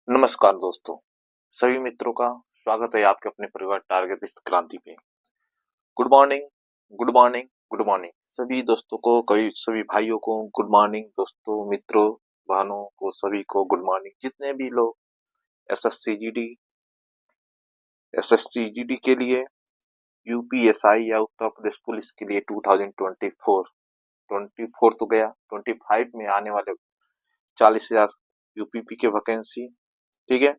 नमस्कार दोस्तों, सभी मित्रों का स्वागत है आपके अपने परिवार टारगेट इस क्रांति पे। Good morning, good morning, good morning सभी दोस्तों को, कई सभी भाइयों को गुड मॉर्निंग। दोस्तों, मित्रों, बहनों को सभी को गुड मॉर्निंग। जितने भी लोग एसएससी जीडी एसएससी जीडी के लिए, यूपीएसआई या उत्तर प्रदेश पुलिस के लिए 2024 तो गया, 25 में आने वाले 40,000 यूपीपी के वैकेंसी, ठीक है,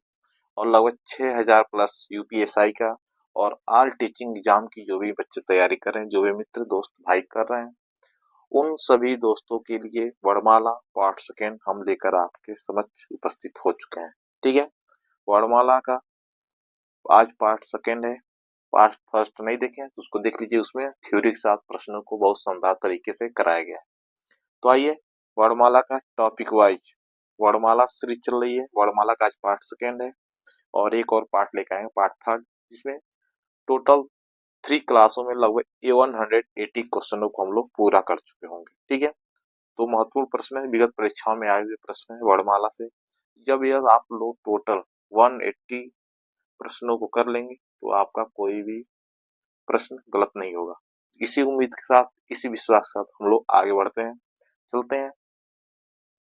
और लगभग 6,000 प्लस यूपीएसआई का और ऑल टीचिंग एग्जाम की जो भी बच्चे तैयारी कर रहे हैं, जो भी मित्र दोस्त भाई कर रहे हैं, उन सभी दोस्तों के लिए वर्णमाला पार्ट सेकेंड हम लेकर आपके समक्ष उपस्थित हो चुके हैं। ठीक है, वर्णमाला का आज पार्ट सेकेंड है। पार्ट फर्स्ट नहीं देखे हैं तो उसको देख लीजिए, उसमें थ्योरी के साथ प्रश्नों को बहुत शानदार तरीके से कराया गया है। तो आइए वर्णमाला का टॉपिक वाइज वर्णमाला सीरीज चल रही है। वर्णमाला का आज पार्ट सेकेंड है और एक और पार्ट लेकर आएंगे, पार्ट थर्ड, जिसमें टोटल 3 क्लासों में लगभग 180 क्वेश्चनों को हम लोग पूरा कर चुके होंगे। ठीक है, तो महत्वपूर्ण प्रश्न है, विगत परीक्षाओं में आए हुए प्रश्न है वर्णमाला से। जब यह आप लोग टोटल 180 प्रश्नों को कर लेंगे तो आपका कोई भी प्रश्न गलत नहीं होगा। इसी उम्मीद के साथ, इसी विश्वास के साथ हम लोग आगे बढ़ते हैं, चलते हैं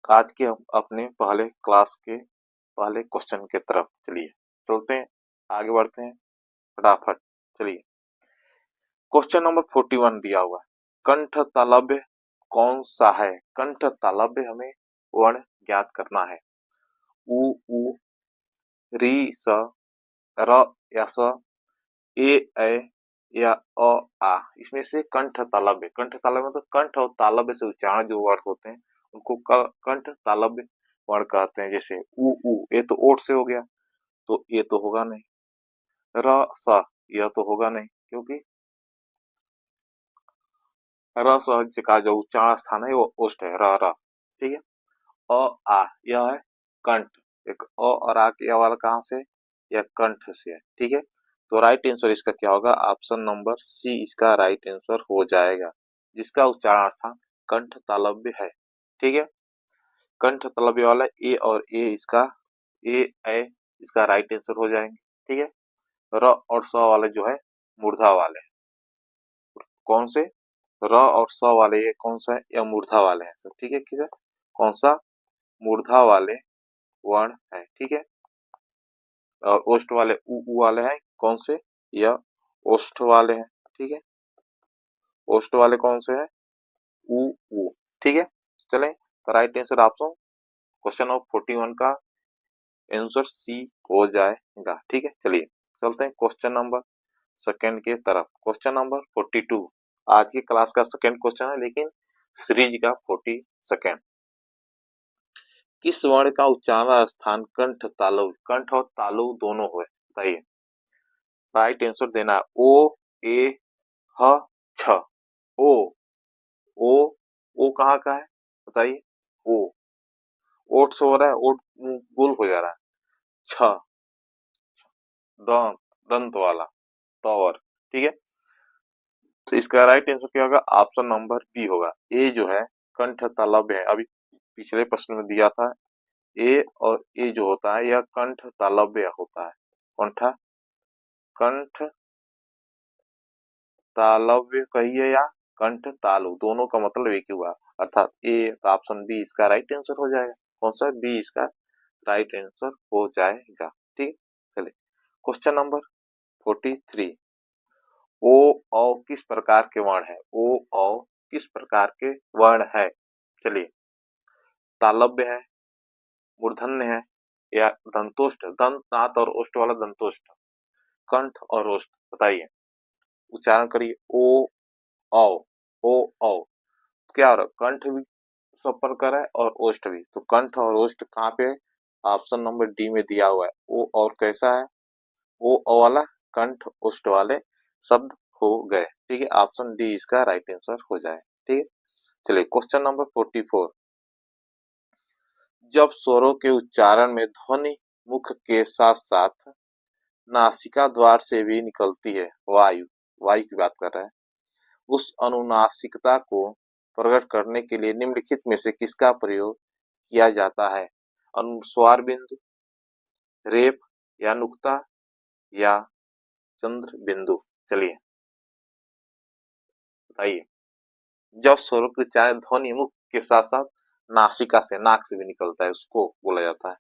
आज के हम अपने पहले क्लास के पहले क्वेश्चन के तरफ। चलिए चलते हैं, आगे बढ़ते हैं फटाफट। चलिए, क्वेश्चन नंबर 41 दिया हुआ है, कंठ तालव्य कौन सा है? कंठ तालव्य हमें वर्ण ज्ञात करना है। उ उ, री स, र या स, ए या आ। इसमें से कंठ तालव्य, कंठ तालव्य मतलब कंठ और तालव्य से उच्चारण जो वर्ड होते हैं उनको कंठ तालव्य वर्ण कहते हैं। जैसे उ ये तो ओठ से हो गया, तो ये तो होगा नहीं। र स यह तो होगा नहीं, क्योंकि र स का जो उच्चारण स्थान है वो ओष्ठ है, र र। ठीक है, अ आ यह है कंठ। एक अ और आ के वाला कहाँ से? यह कंठ से है। ठीक है, तो राइट आंसर इसका क्या होगा? ऑप्शन नंबर सी इसका राइट आंसर हो जाएगा, जिसका उच्चारण स्थान कंठ तालव्य है। ठीक है, कंठ तालव्य वाला ए और ए इसका ए इसका राइट आंसर हो जाएंगे। ठीक है, र और स वाले जो है मूर्धा वाले, कौन से? र और स वाले ये कौन सा है? यह मूर्धा वाले हैं सब। ठीक है, किधर कौन सा? मूर्धा वाले वर्ण है। ठीक है, और ओष्ठ वाले उ वाले हैं कौन से? यह ओष्ठ वाले हैं। ठीक है, ओष्ठ वाले कौन से हैं? उ। ठीक है, चलें, तो right answer option question number 41 का आंसर सी हो जाएगा। ठीक है, चलिए चलते हैं क्वेश्चन नंबर सेकंड के तरफ। क्वेश्चन नंबर 42 आज की क्लास का सेकंड क्वेश्चन है, लेकिन सीरीज का 42। किस वर्ण का उच्चारण स्थान कंठ तालु, कंठ और तालु दोनों है? बताइए, राइट आंसर देना है। ओ, ए, ह, छ। ओ, ओ, ओ कहाँ का है बताइए? ओ, ओठ से हो रहा है, ओठ गोल हो जा रहा है। छ, दंत, दंत वाला तौर। ठीक है, तो इसका राइट आंसर क्या होगा? ऑप्शन नंबर बी होगा। ए जो है कंठ तालव्य है, अभी पिछले प्रश्न में दिया था। ए और ए जो होता है यह कंठ तालव्य होता है। कंठ, कंठ तालव्य कहिए या कंठ तालु, दोनों का मतलब एक ही हुआ, अर्थात ए। तो ऑप्शन बी इसका राइट आंसर हो जाएगा। कौन सा? बी इसका राइट आंसर हो जाएगा। ठीक, चलिए क्वेश्चन नंबर 43, ओ औ किस प्रकार के वर्ण है? ओ औ किस प्रकार के वर्ण है? चलिए, तालव्य है, मूर्धन्य है, या दंतोष्ठ, दंत दांत और ओष्ठ वाला दंतोष्ठ, कंठ और ओष्ठ? बताइए, उच्चारण करिए। ओ औ, ओ औ, क्या हो रहा है? कंठ भी सब पर कर है और ओष्ठ भी, तो कंठ और ओष्ठ कहाँ पे है? ऑप्शन नंबर डी में दिया हुआ है। ओ और कैसा है? ओ औ वाला कंठ ओष्ठ वाले शब्द हो गए। ठीक है, ऑप्शन डी इसका राइट आंसर हो जाए। ठीक है, चलिए क्वेश्चन नंबर 44, जब स्वरों के उच्चारण में ध्वनि मुख के साथ साथ नासिका द्वार से भी निकलती है, वायु, वायु की बात कर रहे हैं, उस अनुनासिकता को प्रकट करने के लिए निम्नलिखित में से किसका प्रयोग किया जाता है? अनुस्वार बिंदु, रेप या नुक्ता या चंद्र बिंदु? चलिए बताइए। जब स्वरों के उच्चारण ध्वनि मुख के साथ साथ नासिका से, नाक से भी निकलता है, उसको बोला जाता है।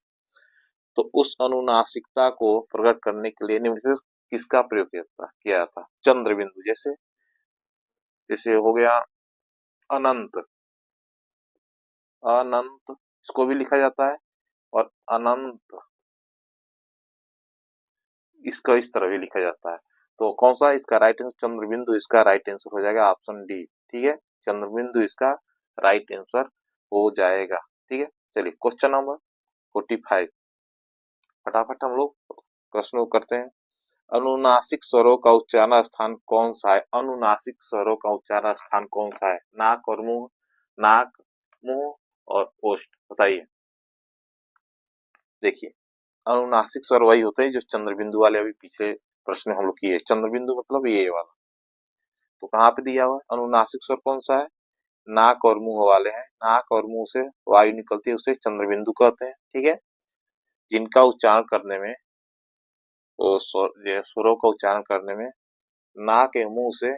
तो उस अनुनासिकता को प्रकट करने के लिए निम्नलिखित किसका प्रयोग किया जाता? चंद्र बिंदु। जैसे जैसे हो गया अनंत, अनंत इसको भी लिखा जाता है, और अनंत इसका इस तरह भी लिखा जाता है। तो कौन सा इसका राइट आंसर? चंद्र बिंदु इसका राइट आंसर हो जाएगा, ऑप्शन डी। ठीक है, चंद्र बिंदु इसका राइट आंसर हो जाएगा। ठीक है, चलिए क्वेश्चन नंबर 45, फटाफट हम लोग प्रश्नों को करते हैं। अनुनासिक स्वरों का उच्चारण स्थान कौन सा है? अनुनासिक स्वरों का उच्चारण स्थान कौन सा है? नाक और मुंह, नाक, मुंह और ओष्ठ, बताइए। देखिए, अनुनासिक स्वर वही होते हैं जो चंद्र बिंदु वाले, अभी पीछे प्रश्न हम लोग किए। चंद्र बिंदु मतलब ये वाला, तो कहाँ पे दिया हुआ है? अनुनासिक स्वर कौन सा है? नाक और मुंह वाले हैं। नाक और मुंह से वायु निकलती है, उसे चंद्र बिंदु कहते हैं। ठीक है, जिनका उच्चारण करने में, स्वरों का उच्चारण करने में नाक या मुंह से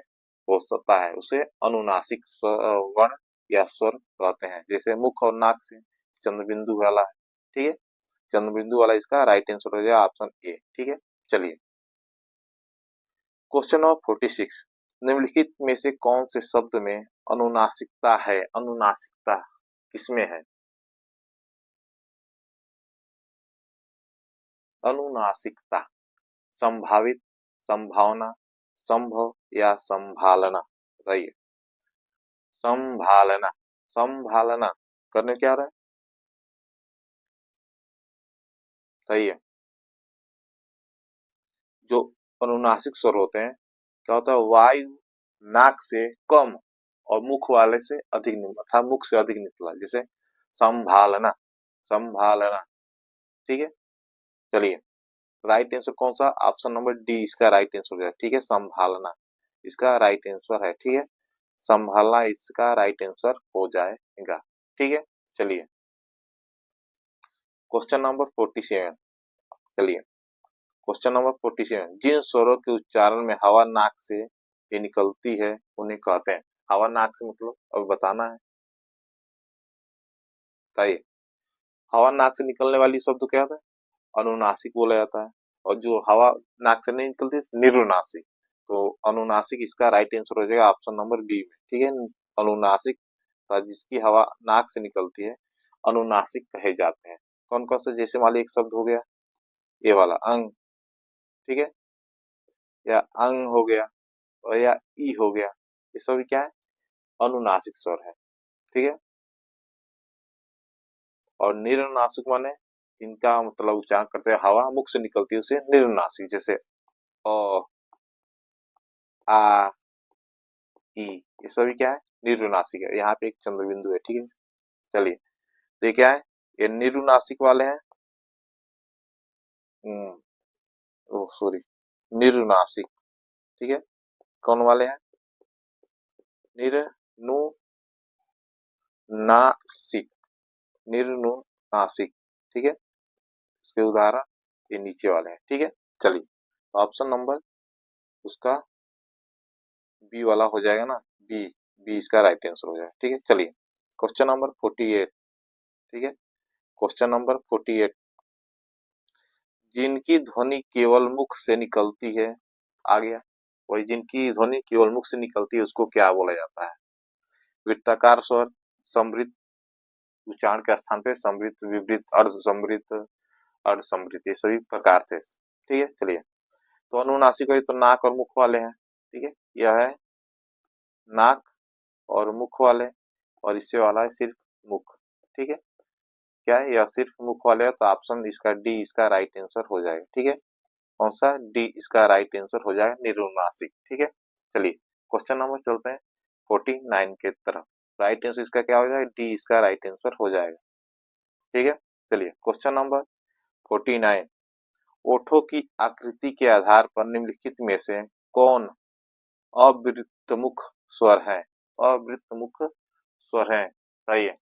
हो सकता है, उसे अनुनासिक वर्ण या स्वर कहते हैं। जैसे मुख और नाक से चंद्र बिंदु वाला है। ठीक है, चंद्र बिंदु वाला इसका राइट आंसर हो जाएगा, ऑप्शन ए। ठीक है, चलिए क्वेश्चन नंबर 46, निम्नलिखित में से कौन से शब्द में अनुनासिकता है? अनुनासिकता किसमें है? अनुनासिकता, संभावित, संभावना, संभव या संभालना, बताइए। संभालना, संभालना करने क्या रहा है? सही है। जो अनुनासिक स्वर होते हैं, क्या होता है? वायु नाक से कम और मुख वाले से अधिक अर्थात मुख से अधिक निकला, जैसे संभालना, संभालना। ठीक है, चलिए राइट आंसर कौन सा? ऑप्शन नंबर डी इसका राइट आंसर है। ठीक है, संभालना इसका राइट आंसर है। ठीक है, संभालना इसका राइट आंसर हो जाएगा। ठीक है, चलिए क्वेश्चन नंबर 47, चलिए क्वेश्चन नंबर 47, जिन स्वरों के उच्चारण में हवा नाक से ये निकलती है उन्हें कहते हैं। हवा नाक से मतलब अब बताना है, बताइए। हवा नाक से निकलने वाली शब्द क्या होता है? अनुनासिक बोला जाता है। और जो हवा नाक से नहीं निकलती, निरुनासिक। तो अनुनासिक इसका राइट आंसर हो जाएगा, ऑप्शन नंबर बी में। ठीक है, अनुनासिक जिसकी हवा नाक से निकलती है, अनुनासिक कहे जाते हैं। कौन कौन से? जैसे मान लीजिए एक शब्द हो गया ये वाला अंग, ठीक है, या अंग हो गया, और या ई हो गया, ये सभी क्या है? अनुनासिक स्वर है। ठीक है, और निरनुनासिक माने जिनका मतलब उच्चारण करते हैं हवा मुख से निकलती है, उसे निरनुनासिक। जैसे अ, आ, ई, ये सभी क्या है? निरनुनासिक है। यहाँ पे एक चंद्र बिंदु है। ठीक है, चलिए तो ये क्या है? ये निरनुनासिक वाले हैं। ओह सॉरी, निरनुनासिक। ठीक है, कौन वाले हैं? निर्नुनासिक, निर्नुनासिक। ठीक है, इसके उदाहरण ये नीचे वाले हैं। ठीक है, चलिए तो ऑप्शन नंबर उसका बी वाला हो जाएगा ना, बी, बी इसका राइट आंसर हो जाएगा। ठीक है, चलिए क्वेश्चन नंबर 48। ठीक है, क्वेश्चन नंबर 48, जिनकी ध्वनि केवल मुख से निकलती है, आ गया वही, जिनकी ध्वनि केवल मुख से निकलती है उसको क्या बोला जाता है? वृत्ताकार स्वर, समृद्ध, उच्चारण के स्थान पे समृद्ध, विवृत, अर्ध समृद्ध, अर्ध समृद्ध, ये सभी प्रकार थे। ठीक है, चलिए तो अनुनासिक है तो नाक और मुख वाले हैं। ठीक है, यह है नाक और मुख वाले, और इससे वाला है सिर्फ मुख। ठीक है, क्या है? यह सिर्फ मुख वाले है, तो ऑप्शन इसका डी इसका राइट आंसर हो जाएगा। ठीक है, कौन सा? डी इसका राइट आंसर हो जाएगा, निरुनासिक। ठीक है, चलिए क्वेश्चन नंबर चलते हैं 49 के तरफ। राइट आंसर इसका क्या हो जाएगा? डी इसका राइट आंसर हो जाएगा। ठीक है, चलिए क्वेश्चन नंबर 49, ओठों की आकृति के आधार पर निम्नलिखित में से कौन अवृत्तमुख स्वर है? अवृत्तमुख स्वर है, बताइए।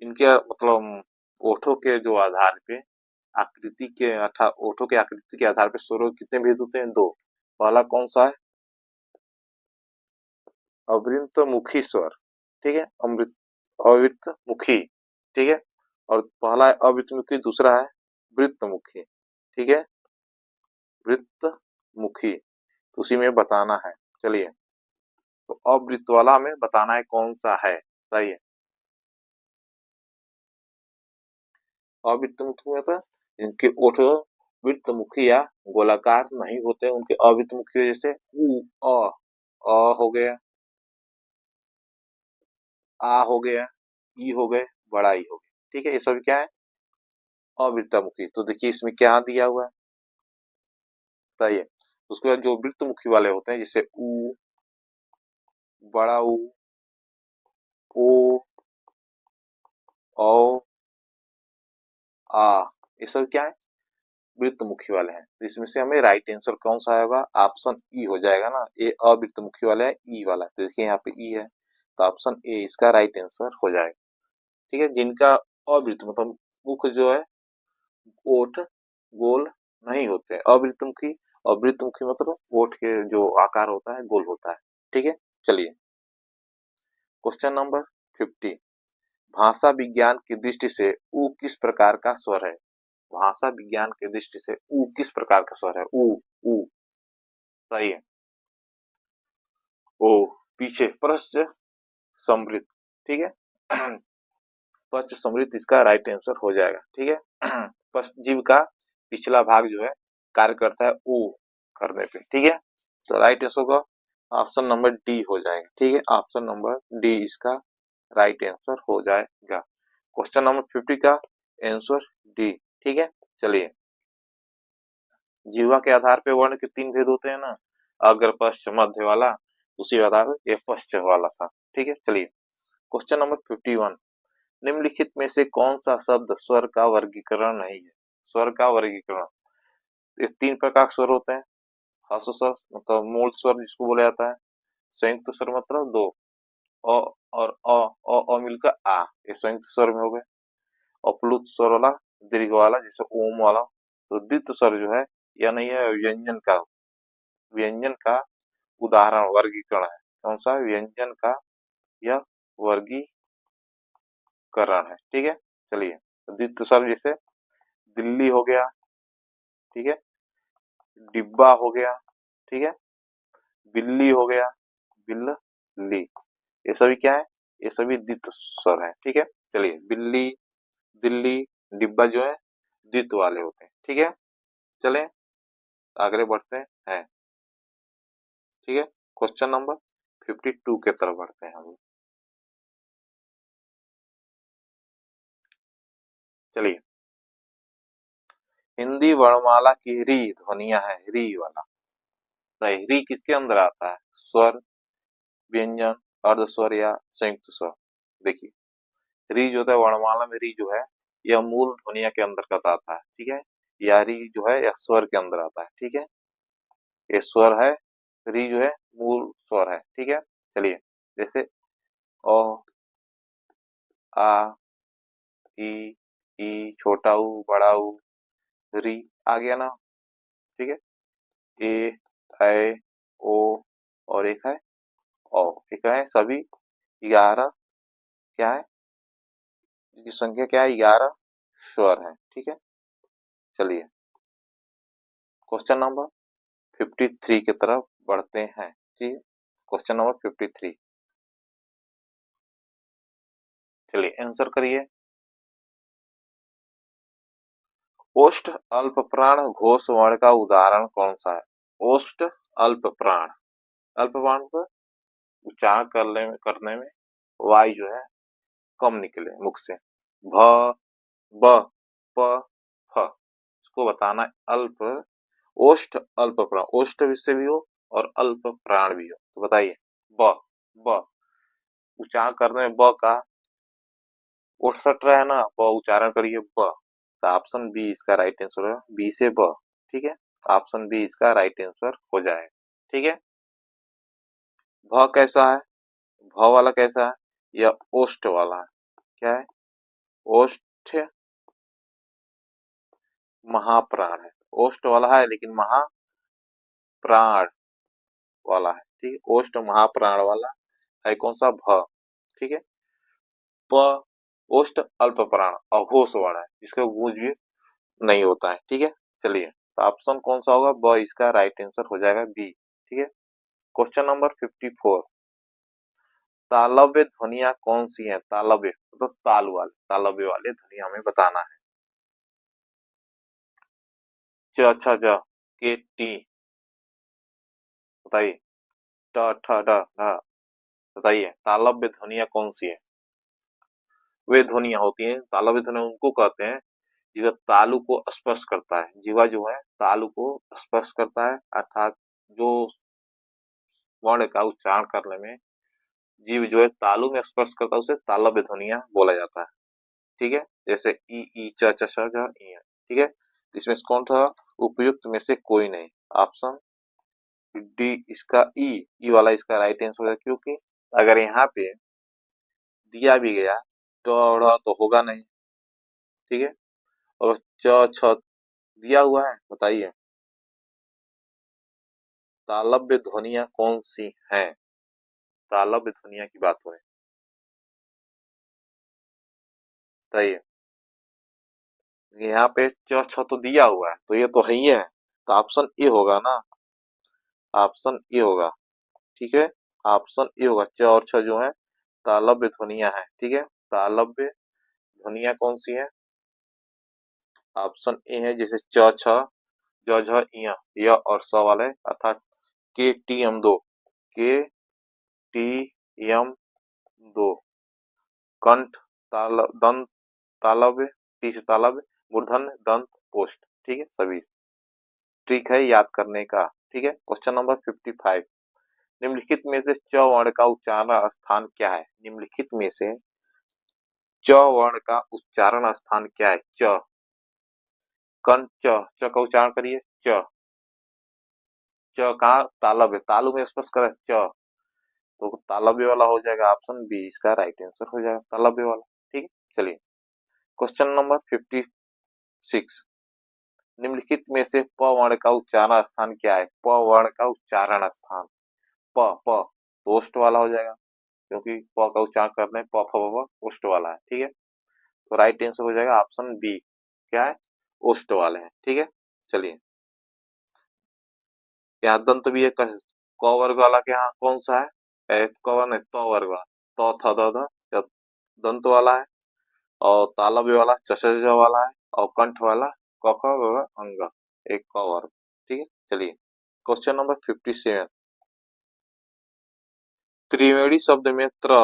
इनके मतलब ओठों के जो आधार पे आकृति के अर्थात ओठों के आकृति के आधार पर स्वरों के कितने भेद होते हैं? दो। पहला कौन सा है? अवृतमुखी स्वर, ठीक है, अमृत अवृतमुखी, ठीक है, और पहला है अवृतमुखी, दूसरा है वृत्तमुखी, ठीक है, वृत्तमुखी। तो उसी में बताना है। चलिए, तो अवृत्त वाला हमें बताना है कौन सा है, बताइए। अवृत्तमुखी मतलब इनके ओठ वृत्तमुखी या गोलाकार नहीं होते, उनके अवृत्तमुखी जैसे उ, अ हो गया, आ हो गया, ई हो गए, बड़ा ई हो गया, ठीक है, ये सब क्या है? अवृत्तमुखी। तो देखिए इसमें क्या दिया हुआ है, बताइए। उसके बाद जो वृत्तमुखी वाले होते हैं जैसे उ, बड़ा ऊ, ओ, औ, आ, ये सब क्या है? वृत्तमुखी वाले हैं। तो इसमें से हमें राइट आंसर कौन सा आएगा? ऑप्शन ई हो जाएगा ना, ये अवृत्तमुखी वाला है, ई वाला है। तो देखिए यहाँ पे ई है, तो ऑप्शन ए इसका राइट आंसर हो जाएगा, ठीक है। जिनका अवृत्त मतलब मुख जो है, ओठ गोल नहीं होते हैं, अवृत्तमुखी। अवृत्तमुखी मतलब ओठ के जो आकार होता है गोल होता है, ठीक है। चलिए, क्वेश्चन नंबर 50। भाषा विज्ञान की दृष्टि से उ किस प्रकार का स्वर है? भाषा विज्ञान की दृष्टि से उ किस प्रकार का स्वर है? उ, उ, सही है। ओ, पीछे प्रश्न समृद्ध, ठीक है। पश्च समृद्ध इसका राइट आंसर हो जाएगा, ठीक है। पश्च जीव का पिछला भाग जो है कार्य करता है ऊ करने पे, ठीक है। तो राइट आंसर का ऑप्शन नंबर डी हो जाएगा, ठीक है। ऑप्शन नंबर डी इसका राइट आंसर हो जाएगा। क्वेश्चन नंबर 50 का आंसर डी, ठीक है। चलिए, जीवा के आधार पे वर्ण के तीन भेद होते हैं ना, अग्र पश्च मध्य वाला, उसी आधार पे ये पश्च वाला था, ठीक है। चलिए, क्वेश्चन नंबर 51। निम्नलिखित में से कौन सा शब्द स्वर का वर्गीकरण नहीं है? स्वर का वर्गीकरण, ये तीन प्रकार के स्वर होते हैं। हर्ष स्वर मतलब मूल स्वर जिसको बोला जाता है, संयुक्त स्वर मतलब दो, अ और अ मिलकर आ, ये संयुक्त स्वर में हो गए। अपलुत स्वर वाला, दीर्घ वाला जैसे ओम वाला। तो द्वित स्वर जो है यह नहीं है, व्यंजन का उदाहरण वर्गीकरण है। कौन सा? व्यंजन का यह वर्गीकरण है, ठीक है। चलिए, द्वित स्वर जैसे दिल्ली हो गया, ठीक है, डिब्बा हो गया, ठीक है, बिल्ली हो गया, बिल्ली, ये सभी क्या है? ये सभी द्वित स्वर है, ठीक है। चलिए, बिल्ली, दिल्ली, डिब्बा जो है द्वित वाले होते हैं, ठीक है। चलें आगे बढ़ते हैं, ठीक है। क्वेश्चन नंबर 52 के तरफ बढ़ते हैं हम। चलिए, हिंदी वर्णमाला की री ध्वनिया है, री वाला। सही, री किसके अंदर आता है? स्वर, व्यंजन, अर्ध स्वर या संयुक्त स्वर। देखिए, री जो है वर्णमाला में, री जो है यह मूल ध्वनिया के अंतर्गत आता है, ठीक है। या री जो है यह स्वर के अंदर आता है, ठीक है। ये स्वर है, री जो है मूल स्वर है, ठीक है। चलिए, जैसे अ, आ, ई, ई, छोटा ऊ, बड़ा ऊ, री आ गया ना, ठीक है। ए, ऐ, ओ और एक है औ, ठीक है। सभी 11 क्या है, इसकी संख्या क्या है? 11 स्वर है, ठीक है। चलिए, क्वेश्चन नंबर 53 की तरफ बढ़ते हैं, ठीक है। क्वेश्चन नंबर 53, चलिए आंसर करिए। ओष्ठ अल्प प्राण घोष वर्ण का उदाहरण कौन सा है? ओष्ठ अल्प प्राण, अल्प प्राण तो उच्चारण करने में वायु जो है कम निकले मुख से। भ, ब, प, फ, इसको बताना है अल्प। ओष्ठ अल्प प्राण, ओष्ठ से भी हो और अल्प प्राण भी हो, तो बताइए। ब, ब उच्चारण करने में ब का ओठ सट रहा है ना, ब उच्चारण करिए ब। तो ऑप्शन बी इसका राइट आंसर है, बी से ब, ठीक है। ऑप्शन बी इसका राइट आंसर हो जाएगा, ठीक है। भ कैसा है? भ वाला कैसा है? यह ओष्ठ वाला है, क्या है? ओष्ठ महाप्राण है। ओष्ठ वाला है लेकिन महाप्राण वाला है। ठीक है, ओष्ठ महाप्राण वाला है कौन सा? भ। ठीक है। प ओष्ठ अल्प प्राण अघोष वर्ण है, जिसका गूंज भी नहीं होता है। ठीक है, चलिए तो ऑप्शन कौन सा होगा? ब इसका राइट आंसर हो जाएगा, बी। ठीक है। क्वेश्चन नंबर 54, तालव्य ध्वनियां कौन सी हैं? तालव्य मतलब ताल वाले, तालव्य वाले ध्वनियां हमें बताना है। च छ ज के टी, बताइए। ट ठ ड ढ, बताइए तालव्य ध्वनियां कौन सी है? वे ध्वनियां होती हैं, तालव्य ध्वनि उनको कहते हैं जिसका तालु को स्पर्श करता है। जीवा जो है तालु को स्पर्श करता है, अर्थात जो वर्ण का उच्चारण करने में जीव जो है तालु में स्पर्श करता है उसे तालव्य ध्वनियां बोला जाता है। ठीक है, जैसे ई च च छ ज ई है। ठीक है, तो इसमें कौन सा उपयुक्त में से कोई नहीं? ऑप्शन डी इसका ई वाला इसका राइट आंसर है, क्योंकि अगर यहाँ पे दिया भी गया तो ड़ तो होगा नहीं। ठीक है, और च छ दिया हुआ है, बताइए तालव्य ध्वनियां कौन सी हैं? तालव्य ध्वनियां की बात हो रही है, बताइए। यहाँ पे च छ तो दिया हुआ है, तो ये तो है ही है, तो ऑप्शन ए होगा ना, ऑप्शन ए होगा। ठीक है, ऑप्शन ए होगा। च और छ जो है तालव्य ध्वनियां हैं। ठीक है, तालव्य ध्वनियां कौन सी हैं? ऑप्शन ए है, जैसे च छ ज झ इया य और स वाले, अर्थात के टी एम दो, के टी एम दो, कंठ ताल दंत तालव्य, टी से तालव्य, मूर्धन्य दंत ओष्ठ। ठीक है, सभी ट्रिक है याद करने का। ठीक है, क्वेश्चन नंबर 55, निम्नलिखित में से च वर्ण का उच्चारण स्थान क्या है? निम्नलिखित में से च वर्ण का उच्चारण स्थान क्या है? च, कंठ च का उच्चारण करिए। च, च कहा? तालव्य, तालु में स्पर्श करें च, तो तालव्य वाला हो जाएगा। ऑप्शन बी इसका राइट आंसर हो जाएगा, तालव्य वाला। ठीक है, चलिए क्वेश्चन नंबर 56, निम्नलिखित में से प वर्ण का उच्चारण स्थान क्या है? प वर्ण का उच्चारण स्थान, प प तो ओष्ठ वाला हो जाएगा, क्योंकि प का उच्चारण करने प फ ब ओष्ठ वाला है। ठीक है, तो राइट आंसर हो जाएगा ऑप्शन बी, क्या है? ओष्ठ वाले हैं। ठीक है, चलिए यहाँ दंत भी है, क वर्ग वाला के यहाँ कौन सा है? क वर्ग नहीं, त वर्ग वाला, त थ द ध या दंत वाला है, और तालव्य वाला चषज वाला है, और कंठ वाला क ख ग घ अंग, एक क वर्ग। ठीक है, चलिए क्वेश्चन नंबर 57, त्रिवेणी शब्द में त्र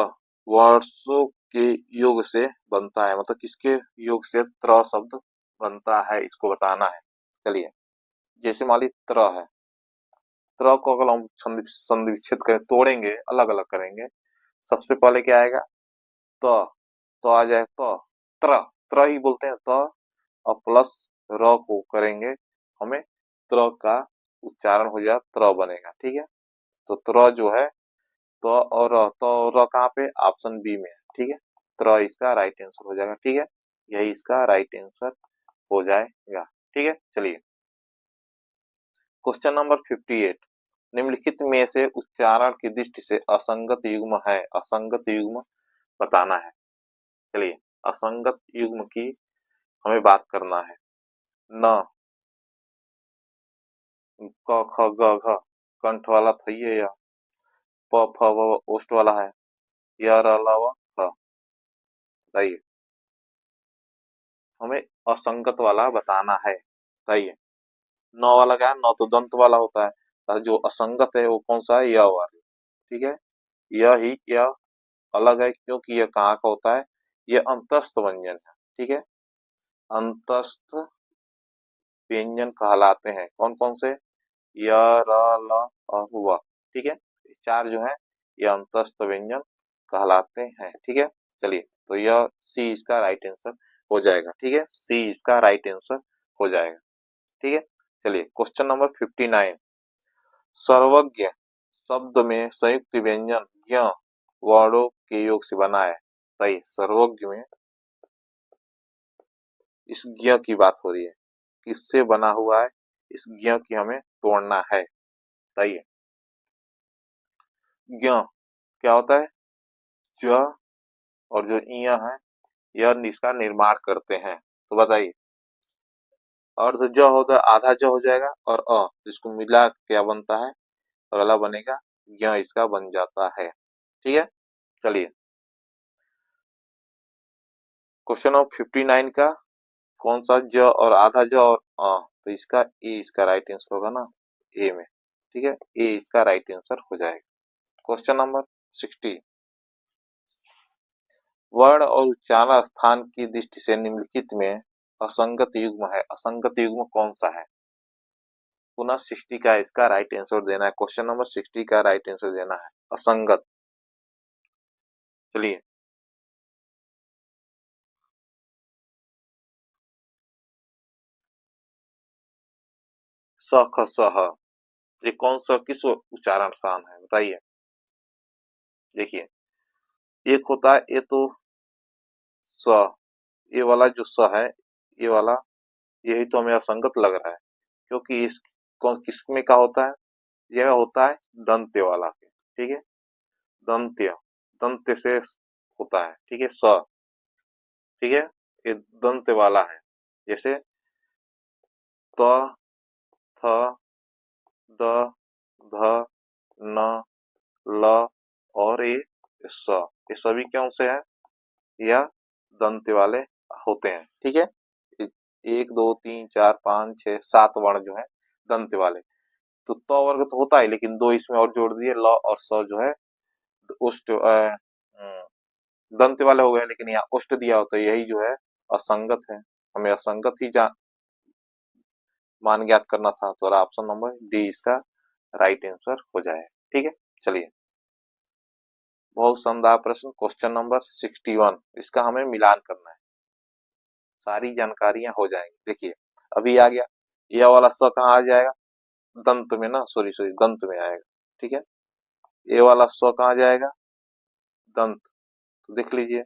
वर्षों के योग से बनता है, मतलब किसके योग से त्र शब्द बनता है, इसको बताना है। चलिए, जैसे मान ली त्र है, त्र को अगर हम संधि विच्छेद करें, तोड़ेंगे, अलग अलग करेंगे, सबसे पहले क्या आएगा? त, तो आ जाए त, त्र, त्र ही बोलते हैं त, और प्लस र को करेंगे, हमें त्र का उच्चारण हो जाए, त्र बनेगा। ठीक है, तो त्र जो है तो और तो र कहाँ पे? ऑप्शन बी में है। ठीक है, त्र इसका राइट आंसर हो जाएगा। ठीक है, यही इसका राइट आंसर हो जाएगा। ठीक है, चलिए क्वेश्चन नंबर 58, निम्नलिखित में से उच्चारण की दृष्टि से असंगत युग्म है? असंगत युग्म बताना है। चलिए असंगत युग्म की हमें बात करना है। न, क ख ग घ कंठ वाला तो ये, या प फ ब ओष्ठ वाला है, य र ल व ख, बताइए हमें असंगत वाला बताना है। बताइए, नौ वाला क्या है? नौ तो दंत वाला होता है, और जो असंगत है वो कौन सा है? य वाला। ठीक है, यह ही यह अलग है, क्योंकि यह कहाँ का होता है? यह अंतस्थ व्यंजन है। ठीक है, अंतस्थ व्यंजन कहलाते हैं। कौन कौन से? य, र, ल और व। ठीक है, ये चार जो है ये अंतस्थ व्यंजन कहलाते हैं। ठीक है, चलिए तो यह सी इसका राइट आंसर हो जाएगा। ठीक है, सी इसका राइट आंसर हो जाएगा। ठीक है, चलिए क्वेश्चन नंबर 59, सर्वज्ञ शब्द में संयुक्त व्यंजन ज्ञ वर्णों के योग से बना है। सही, सर्वज्ञ में इस ज्ञ की बात हो रही है। किससे बना हुआ है, इस ज्ञ की हमें तोड़ना है। बताइए। ज्ञ क्या होता है, ज और जो इय है यह इसका निर्माण करते हैं। तो बताइए, अर्ध ज होता है, आधा ज हो जाएगा, और तो इसको मिला क्या बनता है, अगला बनेगा ज्ञ, इसका बन जाता है। ठीक है, चलिए क्वेश्चन नंबर 59 का कौन सा ज और आधा ज और तो इसका ए इसका राइट आंसर होगा ना, ए में। ठीक है, ए इसका राइट आंसर हो जाएगा। क्वेश्चन नंबर 60, वर्ण और उच्चारण स्थान की दृष्टि से निम्नलिखित में असंगत युग्म है, असंगत युग्म कौन सा है। पुनः 60 का इसका राइट आंसर देना है, क्वेश्चन नंबर 60 का राइट आंसर देना है असंगत। चलिए, स ख स ह, ये कौन सा किस उच्चारण स्थान है बताइए। देखिए, एक होता है ये तो स, ये वाला जो स है, ये वाला, यही तो हमें असंगत लग रहा है, क्योंकि इस कौन किसमें का होता है, यह होता है दंत्य वाला। ठीक है, दंत्य, दंत्य से होता है। ठीक है, स, ठीक है, ये दंत्य वाला है। जैसे त, थ, द, ध, न, ल और ये स, ये सभी कौन से हैं, यह दंत्य वाले होते हैं। ठीक है, एक दो तीन चार पाँच छह सात वर्ण जो है दंत्य वाले। तो त वर्ग तो होता है, लेकिन दो इसमें और जोड़ दिए, ल और स जो है उष्ट दंत्य वाले हो गए, लेकिन यहाँ उष्ट दिया होता है, यही जो है असंगत है, हमें असंगत ही मान ज्ञात करना था। तो ऑप्शन नंबर डी इसका राइट आंसर हो जाए। ठीक है, चलिए बहुत शानदार प्रश्न, क्वेश्चन नंबर 61, इसका हमें मिलान करना है, सारी जानकारियां हो जाएंगी। देखिए, अभी आ गया, यह वाला स कहाँ आ जाएगा, दंत में ना, सॉरी सॉरी दंत में आएगा। ठीक है, ये वाला स कहाँ जाएगा, दंत। तो देख लीजिए,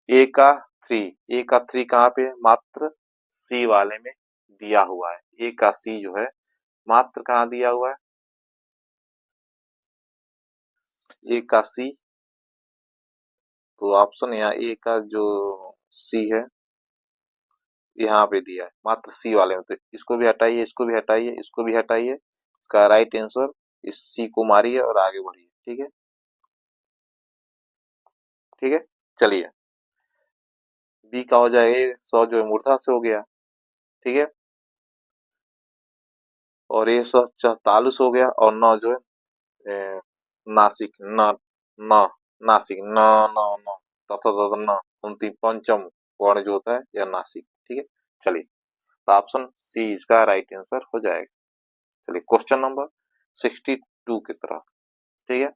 ए का थ्री, ए का थ्री कहाँ पे है, मात्र सी वाले में दिया हुआ है। ए का सी जो है मात्र कहाँ दिया हुआ है, ए का सी। तो ऑप्शन यहाँ ए का जो सी है यहाँ पे दिया है, मात्र सी वाले में। तो इसको भी हटाइए, इसको भी हटाइए, इसको भी हटाइए, इसका राइट आंसर इस सी को मारिए और आगे बढ़िए। ठीक है, ठीक है, चलिए बी का हो जाएगा, ये 100 जो है मूर्धा से हो गया। ठीक है, और ये 100 तालुस हो गया, और 9 जो है नासिक, न, न, नासिक, न, न, न, तथा तथा न, अंतिम पंचम वर्ण जो होता है यह नासिक। ठीक है, चलिए तो ऑप्शन सी इसका राइट आंसर हो जाएगा। चलिए क्वेश्चन नंबर 62 की तरफ। ठीक है,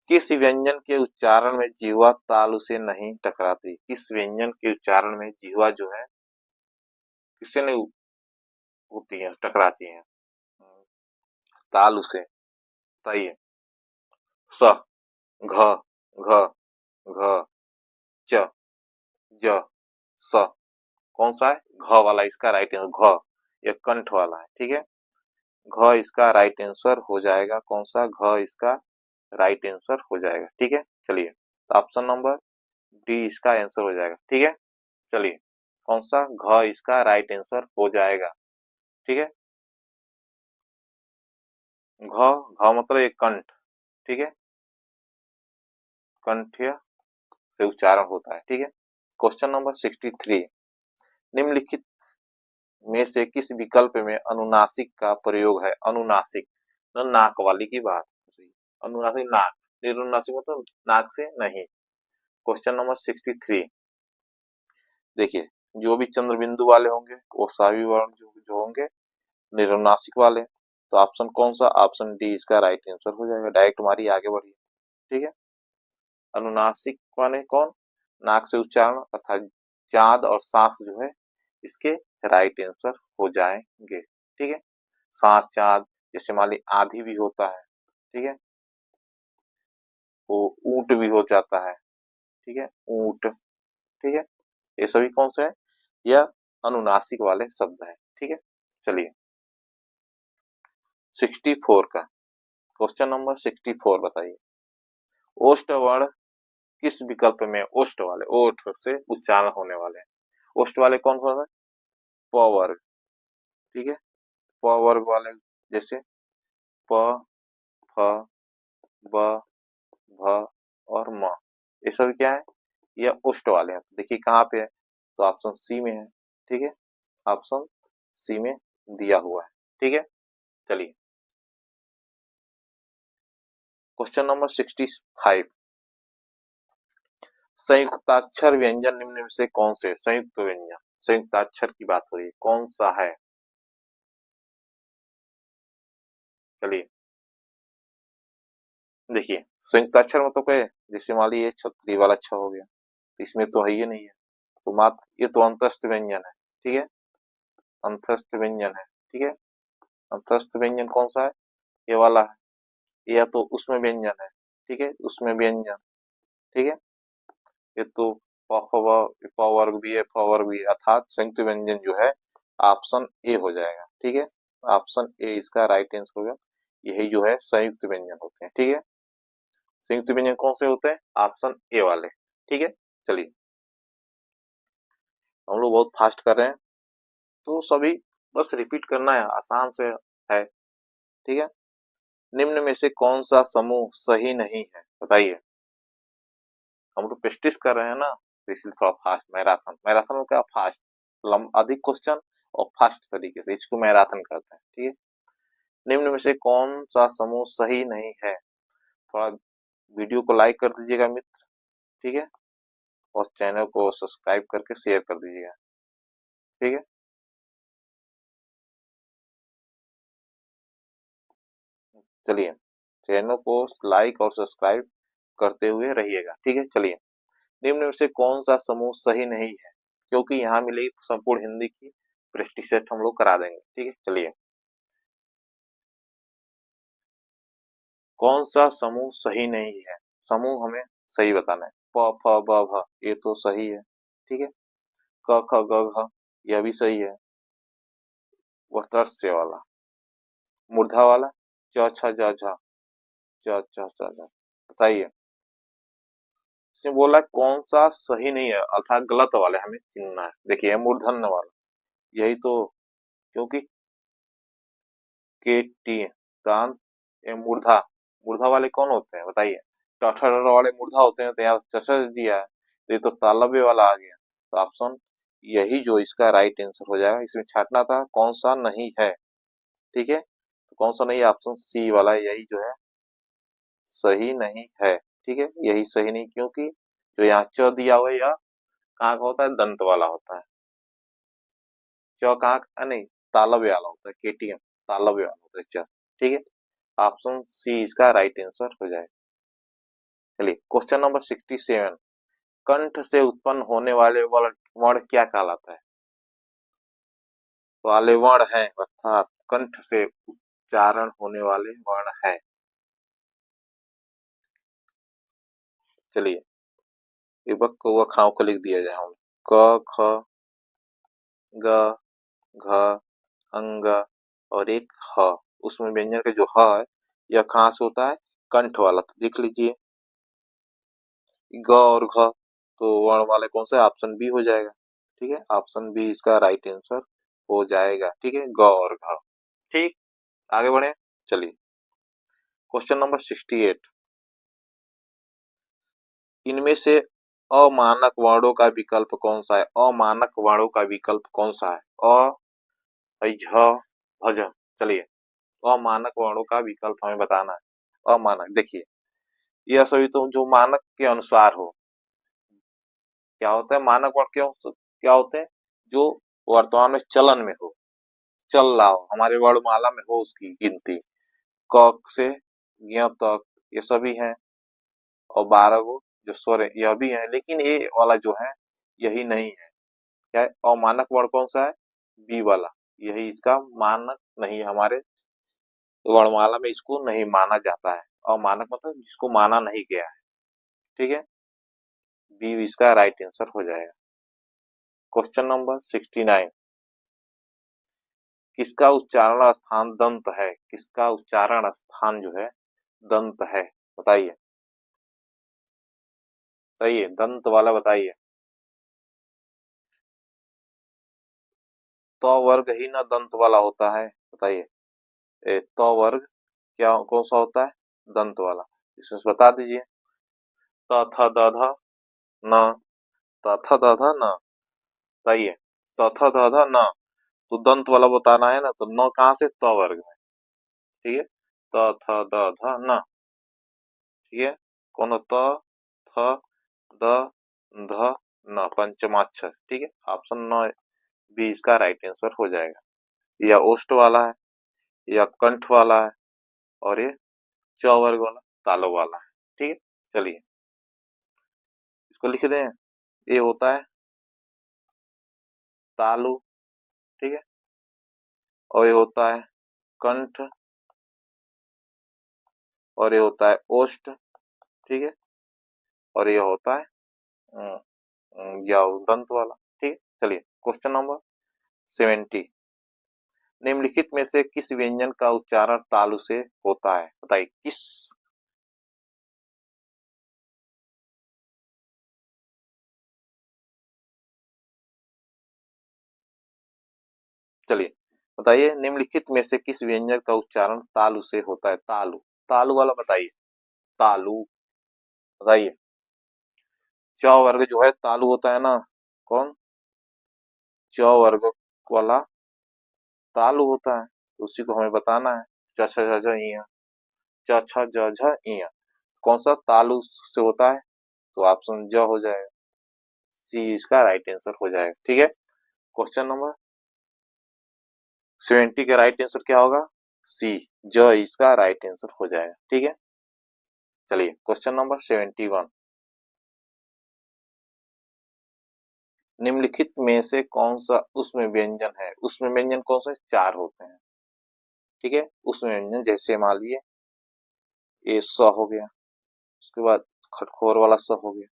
किस व्यंजन के उच्चारण में जिह्वा तालु से नहीं टकराती, किस व्यंजन के उच्चारण में जिह्वा जो है किससे नहीं होती है, टकराती है, तालु से। बताइए, स, घ, घ, घ, च, ज, स, कौन सा है, घ वाला इसका राइट आंसर, घ, ये कंठ वाला है। ठीक है, घ इसका राइट आंसर हो जाएगा, कौन सा, घ इसका राइट आंसर हो जाएगा। ठीक है, चलिए तो ऑप्शन नंबर डी इसका आंसर हो जाएगा। ठीक है, चलिए कौन सा, घ इसका राइट आंसर हो जाएगा। ठीक है, घ, घ मतलब एक कंठ। ठीक है, कंठ से उच्चारण होता है। ठीक है, क्वेश्चन नंबर 63, निम्नलिखित में से किस विकल्प में अनुनासिक का प्रयोग है, अनुनासिक मतलब नाक वाली की बात, अनुनासिक नाक, निरुनासिक मतलब नाक से नहीं। क्वेश्चन नंबर 63, देखिए जो भी चंद्र बिंदु वाले होंगे वो सभी वर्ण जो होंगे निरुनासिक वाले। तो ऑप्शन कौन सा, ऑप्शन डी इसका राइट आंसर हो जाएगा। डायरेक्ट हमारी आगे बढ़िए। ठीक है, अनुनासिक माने कौन, नाक से उच्चारण अर्थात चांद और सांस जो है इसके राइट आंसर हो जाएंगे। ठीक है, सांस चांद, जैसे मान ली आधी भी होता है। ठीक है, वो ऊंट भी हो जाता है। ठीक है, ऊंट। ठीक है, ये सभी कौन से है, यह अनुनासिक वाले शब्द हैं। ठीक है, चलिए 64 का क्वेश्चन नंबर 64 बताइए। ओष्ठ वर्ण किस विकल्प में ओष्ठ वाले ओठ से उच्चारण होने वाले हैं? ओष्ठ वाले कौन कौन है? प वर्ग, ठीक है, प वर्ग वाले जैसे प, फ, ब, भ और म, ये सब क्या है? ये ओष्ठ वाले हैं। तो देखिए कहाँ पे है, तो ऑप्शन सी में है। ठीक है, ऑप्शन सी में दिया हुआ है। ठीक है, चलिए क्वेश्चन नंबर 65। संयुक्ताक्षर व्यंजन निम्न में से कौन से? संयुक्त व्यंजन, संयुक्ताक्षर की बात हो रही है, कौन सा है? चलिए देखिए, संयुक्ताक्षर में तो क्या है, जैसे मान लीजिए छतरी वाला छ हो गया, तो इसमें तो है ही नहीं है, तो मात्र ये तो अंतस्थ व्यंजन है। ठीक है, अंतस्थ व्यंजन है। ठीक है, अंतस्थ व्यंजन कौन सा है? ये वाला है, या तो उसमें व्यंजन है। ठीक है, उसमें व्यंजन। ठीक है, ये तो प फ व प वर्ग भी है, फ वर्ग भी है, अर्थात संयुक्त व्यंजन जो है ऑप्शन ए हो जाएगा। ठीक है, ऑप्शन ए इसका राइट आंसर होगा। यही जो है संयुक्त व्यंजन होते हैं। ठीक है, संयुक्त व्यंजन कौन से होते हैं? ऑप्शन ए वाले। ठीक है, चलिए हम लोग बहुत फास्ट कर रहे हैं, तो सभी बस रिपीट करना है, आसान से है। ठीक है, निम्न में से कौन सा समूह सही नहीं है? बताइए। हम लोग प्रैक्टिस कर रहे हैं ना, तो इसलिए थोड़ा फास्ट, मैराथन, मैराथन में क्या फास्ट, अधिक क्वेश्चन और फास्ट तरीके से, इसको मैराथन कहते हैं। ठीक है, निम्न में से कौन सा समूह सही नहीं है? थोड़ा वीडियो को लाइक कर दीजिएगा मित्र। ठीक है, और चैनल को सब्सक्राइब करके शेयर कर दीजिएगा। ठीक है, चलिए चैनल को लाइक और सब्सक्राइब करते हुए रहिएगा। ठीक है, चलिए निम्न में से कौन सा समूह सही नहीं है? क्योंकि यहाँ मिलेगी संपूर्ण हिंदी की प्रैक्टिस सेट हम लोग करा देंगे। ठीक है, चलिए कौन सा समूह सही नहीं है? समूह हमें सही बताना है। प फ ब भ ये तो सही है। ठीक है, क ख ग घ यह भी सही है। वह तर्स्य वाला, मूर्धा वाला, च छ ज झ, च छ ज झ, बताइए। इसने बोला कौन सा सही नहीं है, अर्थात गलत वाले हमें चुनना है। देखिए मूर्धन्य वाला, यही तो, क्योंकि के टी दांत, ये मूर्धा, मूर्धा वाले कौन होते हैं बताइए? टठर वाले मूर्धा होते हैं, तो यहाँ चषज दिया है, तो ये तो तालव्य वाला आ गया। तो ऑप्शन यही जो इसका राइट आंसर हो जाएगा, इसमें छाटना था कौन सा नहीं है। ठीक है, तो कौन सा नहीं है? ऑप्शन सी वाला यही जो है सही नहीं है। ठीक है, यही सही नहीं, क्योंकि जो यहाँ च दिया हुआ है यह कहाँ का होता है? दंत वाला होता है। च कहाँ का नहीं, तालव्य वाला होता है, केटीएम तालव्य वाला होता है च। ठीक है, ऑप्शन सी इसका राइट आंसर हो जाएगा। चलिए क्वेश्चन नंबर 67। कंठ से उत्पन्न होने वाले वर्ण वर्ण क्या कहलाता है? वाले वर्ण है, अर्थात कंठ से उच्चारण होने वाले वर्ण है। चलिए एक बार कौवा को लिख दिया जाए हम। क ख ग घ अंग और एक ह, उसमें व्यंजन का जो ह है यह कहाँ से होता है? कंठ वाला। तो देख लीजिए ग और घ, तो वर्ण वाले कौन सा? ऑप्शन बी हो जाएगा। ठीक है, ऑप्शन बी इसका राइट आंसर हो जाएगा। ठीक है, ग और घ। ठीक, आगे बढ़े, चलिए क्वेश्चन नंबर 68। इनमें से अमानक वर्णों का विकल्प कौन सा है? अमानक वर्णों का विकल्प कौन सा है? झ भज, चलिए अमानक वर्णों का विकल्प हमें बताना है। अमानक देखिए, यह सभी तो जो मानक के अनुसार हो, क्या होता है मानक वर्ण क्या होते हैं? जो वर्तमान में चलन में हो, चल रहा हो, हमारे वर्णमाला में हो, उसकी गिनती क से ज्ञ तक ये सभी हैं, और 12 गो जो स्वर है यह भी है, लेकिन ये वाला जो है यही नहीं है। क्या है? अमानक वर्ण कौन सा है? बी वाला, यही इसका मानक नहीं है, हमारे वर्णमाला में इसको नहीं माना जाता है। अमानक मतलब जिसको माना नहीं गया है। ठीक है, बी इसका राइट आंसर हो जाएगा। क्वेश्चन नंबर 69, किसका उच्चारण स्थान दंत है? किसका उच्चारण स्थान जो है दंत है? बताइए, बताइए, दंत वाला बताइए। तो वर्ग ही ना दंत वाला होता है, बताइए। तो वर्ग क्या कौन सा होता है? दंत वाला। इसमें से बता दीजिए। त थ द ध न, त थ द ध न, बताइए। त थ द ध न, तो दंत वाला बताना है ना, तो न कहाँ से? त वर्ग में, ठीक है। त थ द ध न, ठीक है। कौन? त थ द ध न, पंचमाक्षर, ठीक है। ऑप्शन न बी इसका राइट आंसर हो जाएगा। यह ओष्ठ वाला है, यह कंठ वाला है, और ये च वर्ग वाला तालव वाला है, ठीक है। चलिए इसको लिख दें। ये होता है तालु, ठीक है। और ये होता है कंठ, और ये होता है ओष्ठ, ठीक है। और ये होता है या दंत वाला, ठीक है। चलिए क्वेश्चन नंबर 70, निम्नलिखित में से किस व्यंजन का उच्चारण तालु से होता है? बताइए किस। चलिए बताइए, निम्नलिखित में से किस व्यंजन का उच्चारण तालु से होता है? तालु, तालु वाला बताइए। तालु, बताइए। च वर्ग जो है तालु होता है ना, कौन? च वर्ग वाला तालु होता है, तो उसी को हमें बताना है। च छ ज झ इया, च छ ज झ इया, कौन सा तालु से होता है? तो ऑप्शन ज हो जाएगा, सी इसका राइट आंसर हो जाएगा, ठीक है। क्वेश्चन नंबर 70 का राइट आंसर क्या होगा? सी, ज इसका राइट आंसर हो जाएगा, ठीक है। चलिए क्वेश्चन नंबर 71, निम्नलिखित में से कौन सा उसमें व्यंजन है? उसमें व्यंजन कौन से? चार होते हैं, ठीक है। उसमें व्यंजन जैसे मान लीजिए ये स हो गया, उसके बाद खटखोर वाला स हो गया,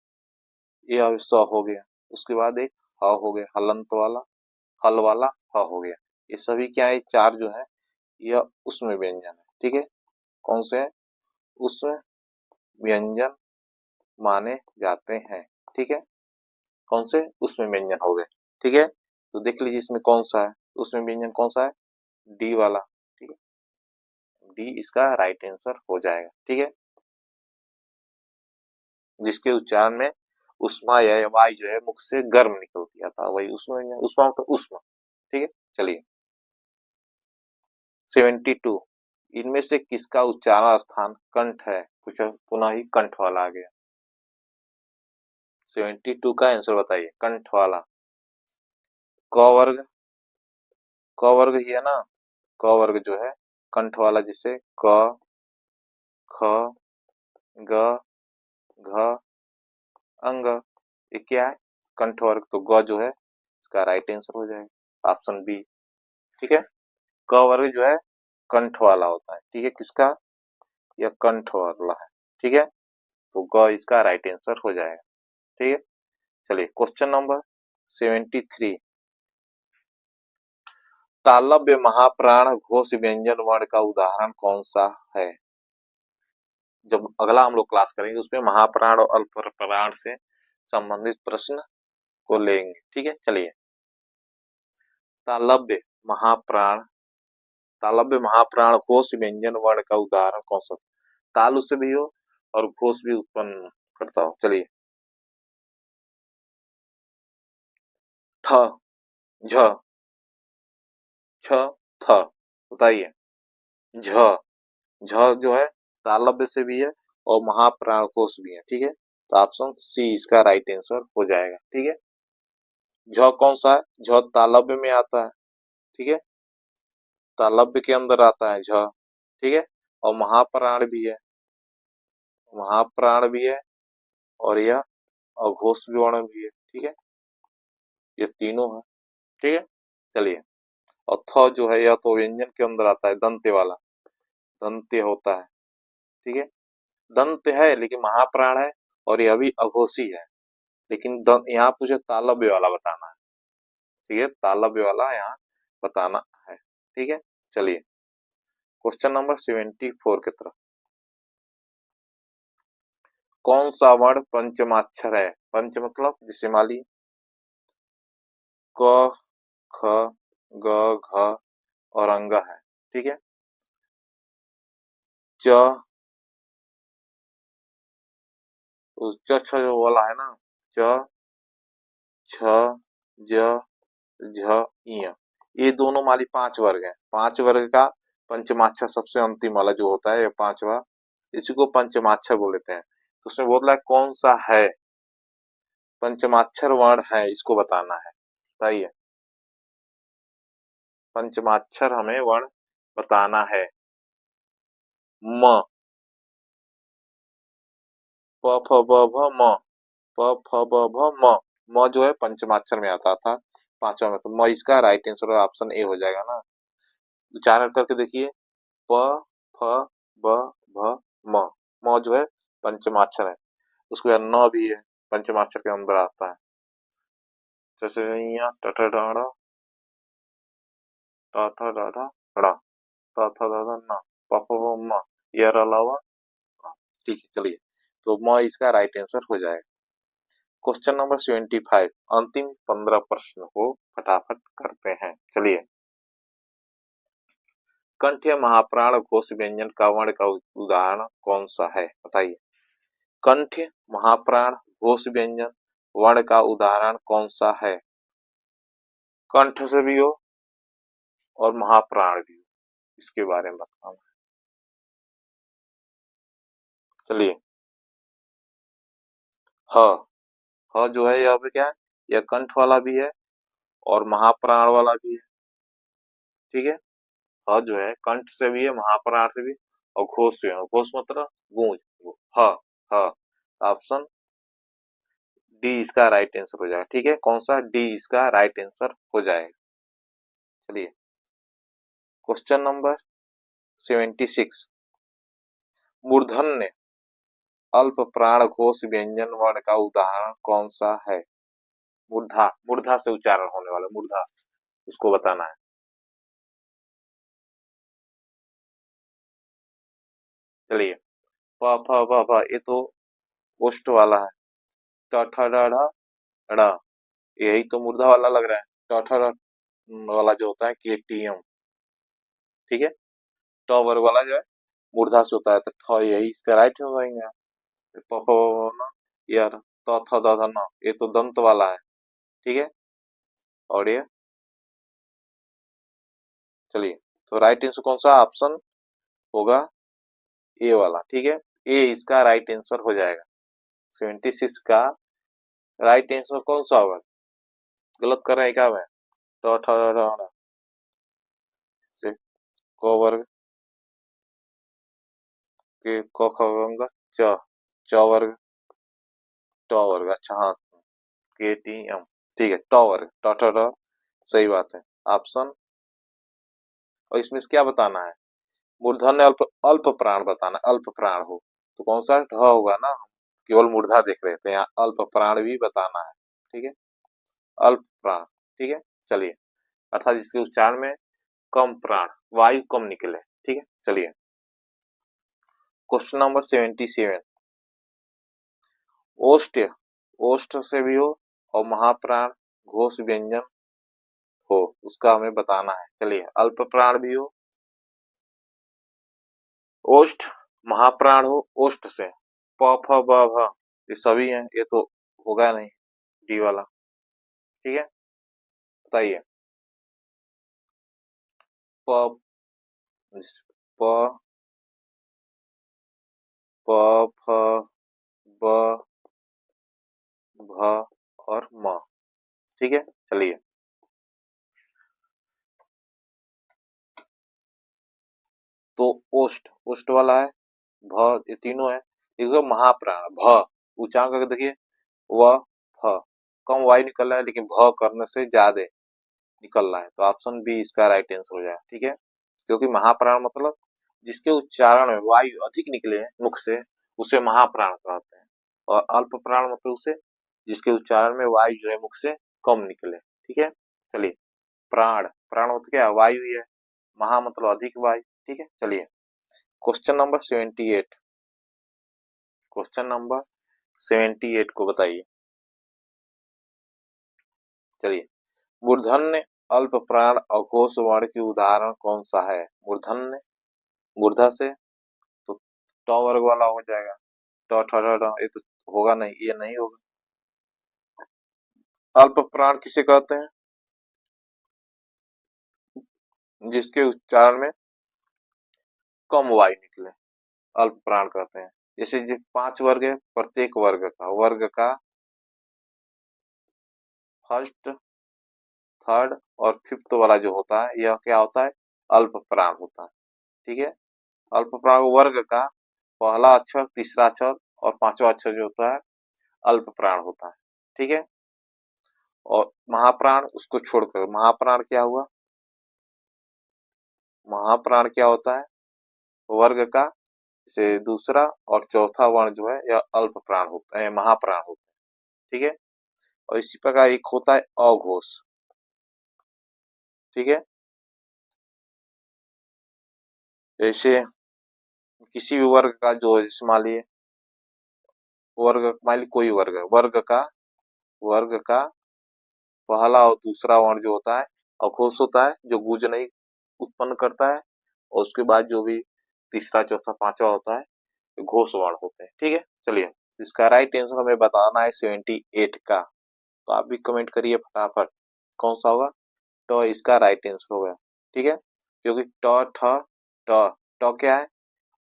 ये अब स हो गया, उसके बाद एक ह हो गया, हलंत वाला, हल वाला ह हो गया। ये सभी क्या है? चार जो है यह उसमें व्यंजन है, ठीक है। कौन से है? उसमें व्यंजन माने जाते हैं, ठीक है। कौन से? उसमें व्यंजन हो गए, ठीक है। तो देख लीजिए इसमें कौन सा है उसमें व्यंजन, कौन सा है? डी वाला, ठीक है। डी इसका राइट आंसर हो जाएगा, ठीक है। जिसके उच्चारण में उष्मा या वायु जो है मुख से गर्म निकलती है, था वही उष्मा, उष्मा मतलब उष्मा, ठीक है। चलिए 72, इनमें से किसका उच्चारण स्थान कंठ है? कुछ पुनः ही कंठ वाला आ गया। 72 का आंसर बताइए, कंठ वाला। क वर्ग, क वर्ग ही है ना, क वर्ग जो है कंठ वाला, जिसे क ख ग घ अंग, ये क्या है? कंठ वर्ग, तो ग जो है इसका राइट आंसर हो जाएगा, ऑप्शन बी, ठीक है। क वर्ग जो है कंठ वाला होता है, ठीक है। किसका? यह कंठ वाला है, ठीक है। तो ग इसका राइट आंसर हो जाएगा, ठीक है। चलिए क्वेश्चन नंबर 73, तालव्य महाप्राण घोष व्यंजन वर्ण का उदाहरण कौन सा है? जब अगला हम लोग क्लास करेंगे उसमें महाप्राण और अल्प प्राण से संबंधित प्रश्न को लेंगे, ठीक है। चलिए तालव्य महाप्राण, तालव्य महाप्राण घोष व्यंजन वर्ण का उदाहरण कौन सा? तालु से भी हो और घोष भी उत्पन्न करता हो। चलिए ठ, झ, छ, थ, बताइए। झ, झ जो है तालव्य से भी है और महाप्राण कोश भी है, ठीक है। तो ऑप्शन सी इसका राइट आंसर हो जाएगा, ठीक है। झ कौन सा है? झ तालव्य में आता है, ठीक है। तालव्य के अंदर आता है झ, ठीक है। और महाप्राण भी है, महाप्राण भी है, और यह अघोष वर्ण भी है, ठीक है। ये तीनों है, ठीक है। चलिए और थ जो है यह तो व्यंजन के अंदर आता है, दंते वाला, दंते होता है, ठीक है। दंत है लेकिन महाप्राण है, और यह भी अघोषी है, लेकिन यहाँ मुझे तालव्य वाला बताना है, ठीक है, तालव्य वाला यहाँ बताना है। ठीक है, चलिए क्वेश्चन नंबर 74 की तरफ। कौन सा वर्ण पंचमाक्षर है? पंच मतलब जिसे माली, क, ख, ग, घ और अंग है। ठीक है, च, च छ जो वाला है ना, च, छ, ज, झ, इय, ये दोनों माली पांच वर्ग हैं। पांच वर्ग का पंचमाक्षर सबसे अंतिम वाला जो होता है, ये पांचवा, इसी को पंचमाक्षर बोल देते हैं। तो उसमें बोल रहा है कौन सा है पंचमाक्षर वर्ण है, इसको बताना है। बताइए, पंचमाक्षर हमें वर्ण बताना है। म, प फ ब भ म, प फ ब भ म, म जो है पंचमाक्षर में आता था पांचवा में, तो म इसका राइट आंसर ऑप्शन ए हो जाएगा ना। उच्चारण करके देखिए, प फ ब भ म, म जो है पंचमाक्षर है। उसके बाद न भी है, पंचमाक्षर के अंदर आता है। जैसे यहाँ ट ठ ड ढ, ट ठ ड ढ ड़, त थ द ध न, प फ ब म, ये अलावा। ठीक है, चलिए, तो म इसका राइट आंसर हो जाएगा। क्वेश्चन नंबर 75, अंतिम 15 प्रश्न को फटाफट करते हैं। चलिए, कंठ या महाप्राण घोष व्यंजन का वर्ण का उदाहरण कौन सा है? बताइए, कंठ, महाप्राण, घोष व्यंजन वर्ण का उदाहरण कौन सा है? कंठ से भी हो और महाप्राण भी हो, इसके बारे में बताना। चलिए, ह, ह जो है यहाँ पे क्या है, यह कंठ वाला भी है और महाप्राण वाला भी है। ठीक है, ह जो है कंठ से भी है, महाप्राण से भी, और घोष से है। घोष मतलब गूंज। ह, ह, ऑप्शन डी इसका राइट आंसर हो जाएगा। ठीक है, कौन सा? डी इसका राइट आंसर हो जाएगा। चलिए, क्वेश्चन नंबर 76, मूर्धन्य अल्प प्राण घोष व्यंजन वर्ण का उदाहरण कौन सा है? मूर्धा, मूर्धा से उच्चारण होने वाला मूर्धा, उसको बताना है। चलिए, प फ ब भ, ये तो ओष्ठ वाला है। ट ठ ड ढ ड़, यही तो मूर्धा वाला लग रहा है। ट ठ ड वाला जो होता है केटीएम। ठीक है, ट वर्ग वाला जो है मूर्धा से होता है, तो ठ यही इसका राइट हो जाएगा। प फ ब भ न, यार त थ द ध न, ये तो दंत वाला है। ठीक है, और ये, चलिए, तो राइट आंसर कौन सा ऑप्शन होगा? ए वाला। ठीक है, ए इसका राइट आंसर हो जाएगा। 76 का राइट आंसर कौन सा होगा? गलत कर रहे हैं क्या मैं? ट ठ ड ढ ण से क वर्ग के क ख ग घ च, च वर्ग, ट वर्ग, अच्छा हाँ, के टी एम। ठीक है, ट वर्ग, ट ठ ड, सही बात है ऑप्शन। और इसमें से क्या बताना है? मूर्धन्य अल्प, अल्प प्राण बताना, अल्प प्राण हो तो कौन सा ढ होगा ना, हम केवल मूर्धा देख रहे थे, यहाँ अल्प प्राण भी बताना है। ठीक है, अल्प प्राण। ठीक है, चलिए, अर्थात जिसके उच्चारण में कम प्राण, वायु कम निकले। ठीक है, चलिए, क्वेश्चन नंबर 77, ओष्ठ, ओष्ठ से भी हो और महाप्राण घोष व्यंजन हो, उसका हमें बताना है। चलिए, अल्प प्राण भी हो, ओष्ठ, महाप्राण हो ओष्ठ से, प फ ब भ, ये सभी हैं, ये तो होगा नहीं डी वाला। ठीक है, बताइए, प, प, प, फ, ब, भ और म। ठीक है, चलिए, तो ओष्ठ, ओष्ठ वाला है, भ, ये तीनों है। एक तो महाप्राण भ, उच्चारण करके देखिए, व, फ, कम वायु निकल रहा है, लेकिन भ करने से ज्यादा निकल रहा है, तो ऑप्शन बी इसका राइट आंसर हो जाएगा। ठीक है, क्योंकि महाप्राण मतलब जिसके उच्चारण में वायु अधिक निकले मुख से, उसे महाप्राण कहते हैं। और अल्प प्राण मतलब उसे जिसके उच्चारण में वायु जो है मुख से कम निकले। ठीक है, चलिए, प्राण, प्राण मतलब क्या है? वायु ही है। महा मतलब अधिक वायु, ठीक है। चलिए, क्वेश्चन नंबर 78, क्वेश्चन नंबर 78 को बताइए। चलिए, मूर्धन्य, अल्प प्राण, अघोष वर्ण की उदाहरण कौन सा है? मूर्धन्य, मूर्धा से तो ट वर्ग वाला हो जाएगा। ट ठ ड ढ, ये तो होगा नहीं, ये नहीं होगा। अल्प प्राण किसे कहते हैं? जिसके उच्चारण में कम वायु निकले, अल्प प्राण कहते हैं। जैसे जो 5 वर्ग है, प्रत्येक वर्ग का फर्स्ट, थर्ड और फिफ्थ वाला जो होता है, यह क्या होता है? अल्प प्राण होता है, ठीक है। अल्प प्राण वर्ग का पहला अक्षर, तीसरा अक्षर और पांचवा अक्षर जो होता है, अल्प प्राण होता है, ठीक है। और महाप्राण उसको छोड़कर, महाप्राण क्या हुआ? महाप्राण क्या होता है? वर्ग का जैसे दूसरा और चौथा वर्ण जो है, यह अल्प प्राण होता है, महाप्राण होता है, ठीक है। और इसी प्रकार एक होता है अघोष, ठीक है। जैसे किसी भी वर्ग का जो, जैसे मान लीजिए वर्ग, मान लीजिए कोई वर्ग है, वर्ग का पहला और दूसरा वर्ण जो होता है अघोष होता है, जो गूंज नहीं उत्पन्न करता है। और उसके बाद जो भी तीसरा, चौथा, पांचवा होता है, घोष वर्ण होते हैं, ठीक है। चलिए, तो इसका राइट आंसर हमें बताना है 78 का। तो आप भी कमेंट करिए फटाफट, कौन सा होगा? तो इसका राइट आंसर होगा, ठीक है। क्योंकि ट ठ ट, ट क्या है?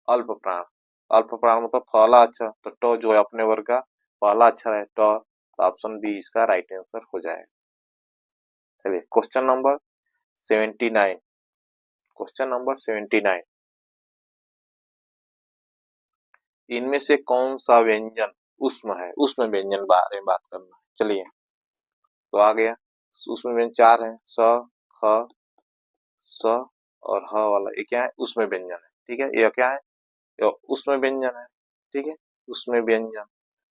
अल्प प्राण, अल्प प्राण मतलब पहला अक्षर, तो ट जो है अपने वर्ग का पहला अक्षर है, ट, तो ऑप्शन बी इसका राइट आंसर हो जाएगा। चलिए, क्वेश्चन नंबर 79, क्वेश्चन नंबर 79, इनमें से कौन सा व्यंजन उष्म है? उष्म व्यंजन बारे में बात करना है। चलिए, तो आ गया, उष्म व्यंजन चार है, स, ख, स और ह वाला, ये क्या है? उष्म व्यंजन है, ठीक है। यह क्या है? यह उष्म व्यंजन है, ठीक है। उष्म व्यंजन,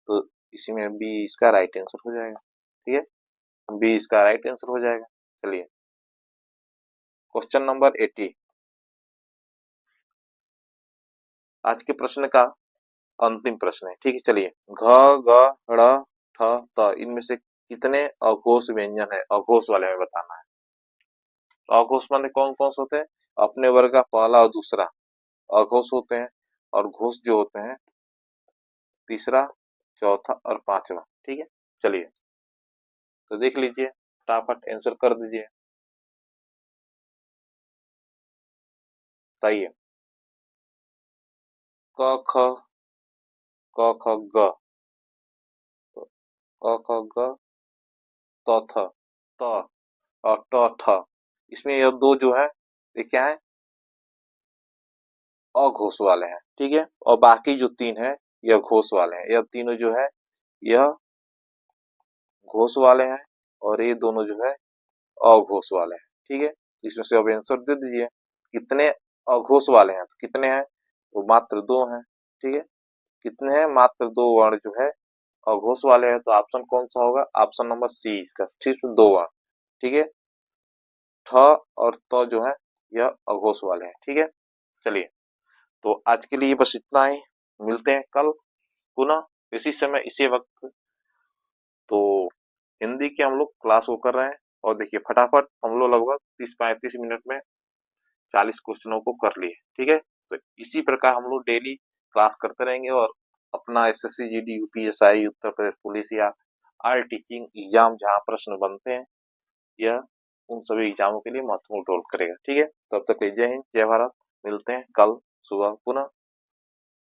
तो इसी में बी इसका राइट आंसर हो जाएगा, ठीक है। बी इसका राइट आंसर हो जाएगा। चलिए, क्वेश्चन नंबर 80, आज के प्रश्न का अंतिम प्रश्न है, ठीक है। चलिए, घ, ग, ड़, ठ, त, इनमें से कितने अघोष व्यंजन है? अघोष वाले में बताना है। तो अघोष माने कौन कौन से होते हैं? अपने वर्ग का पहला और दूसरा अघोष होते हैं, और घोष जो होते हैं तीसरा, चौथा और पांचवा, ठीक है। चलिए, तो देख लीजिए, फटाफट आंसर कर दीजिए, बताइए। क ख, क ख ग, तो क ख ग, त थ, त और ट ठ, इसमें यह दो जो है, ये क्या है? अघोष वाले हैं, ठीक है। और बाकी जो तीन है, यह घोष वाले हैं। यह तीनों जो है, यह घोष वाले हैं, और ये दोनों जो है अघोष वाले हैं, ठीक है। इसमें से अब आंसर दे दीजिए, कितने अघोष वाले हैं? तो कितने हैं? तो मात्र दो हैं, ठीक है। कितने हैं? मात्र दो वर्ण जो है अघोष वाले हैं। तो ऑप्शन कौन सा होगा? ऑप्शन नंबर सी इसका, ठीक है, दो वर्ण, ठीक है। ठ और त जो है, यह अघोष वाले हैं, ठीक है। चलिए, तो आज के लिए बस इतना ही, मिलते हैं कल पुनः इसी समय इसी वक्त। तो हिंदी की हम लोग क्लास वो कर रहे हैं, और देखिए फटाफट हम लोग लगभग 30-35 मिनट में 40 क्वेश्चनों को कर लिए, ठीक है। तो इसी प्रकार हम लोग डेली क्लास करते रहेंगे, और अपना SSC GD UPSI Uttar Pradesh police या आर टीचिंग एग्जाम जहाँ प्रश्न बनते हैं, यह उन सभी एग्जामों के लिए महत्वपूर्ण रोल करेगा, ठीक है। तब तक के लिए जय हिंद, जय भारत। मिलते हैं कल सुबह पुनः।